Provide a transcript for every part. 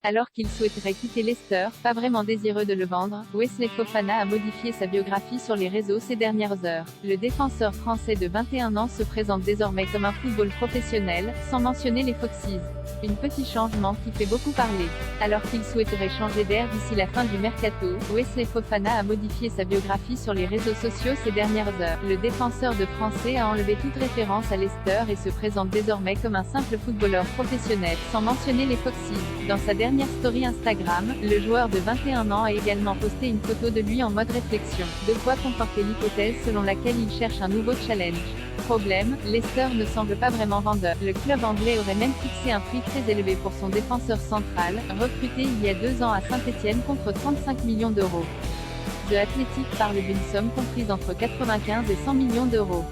Alors qu'il souhaiterait quitter Leicester, pas vraiment désireux de le vendre, Wesley Fofana a modifié sa biographie sur les réseaux ces dernières heures. Le défenseur français de 21 ans se présente désormais comme un football professionnel, sans mentionner les Foxes. Un petit changement qui fait beaucoup parler. Alors qu'il souhaiterait changer d'air d'ici la fin du mercato, Wesley Fofana a modifié sa biographie sur les réseaux sociaux ces dernières heures. Le défenseur de français a enlevé toute référence à Leicester et se présente désormais comme un simple footballeur professionnel, sans mentionner les Foxes. Dans sa dernière story Instagram, le joueur de 21 ans a également posté une photo de lui en mode réflexion. De quoi conforter l'hypothèse selon laquelle il cherche un nouveau challenge. Problème, Leicester ne semble pas vraiment vendeur. Le club anglais aurait même fixé un prix très élevé pour son défenseur central, recruté il y a 2 ans à Saint-Étienne contre 35 millions d'euros. The Athletic parle d'une somme comprise entre 95 et 100 millions d'euros.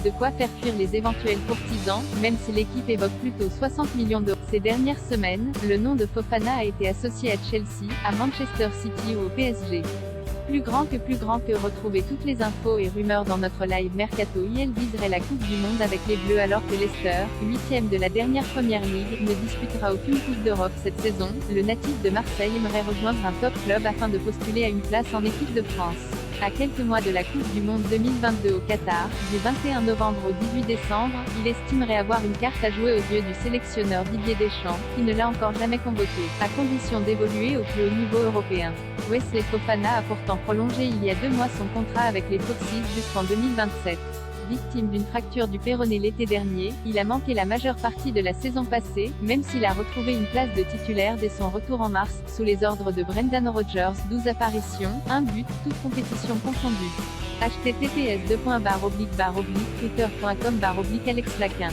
De quoi faire fuir les éventuels courtisans, même si l'équipe évoque plutôt 60 millions d'euros. Ces dernières semaines, le nom de Fofana a été associé à Chelsea, à Manchester City ou au PSG. Plus grand que retrouvez toutes les infos et rumeurs dans notre live Mercato. Il viserait la Coupe du Monde avec les Bleus alors que Leicester, 8e de la dernière Première Ligue, ne disputera aucune Coupe d'Europe cette saison. Le natif de Marseille aimerait rejoindre un top club afin de postuler à une place en équipe de France. À quelques mois de la Coupe du Monde 2022 au Qatar, du 21 novembre au 18 décembre, il estimerait avoir une carte à jouer aux yeux du sélectionneur Didier Deschamps, qui ne l'a encore jamais convoqué, à condition d'évoluer au plus haut niveau européen. Wesley Fofana a pourtant prolongé il y a 2 mois son contrat avec les Foxes jusqu'en 2027. Victime d'une fracture du péroné l'été dernier, il a manqué la majeure partie de la saison passée, même s'il a retrouvé une place de titulaire dès son retour en mars, sous les ordres de Brendan Rodgers. 12 apparitions, 1 but, toutes compétitions confondues. https://twitter.com/alexlaquin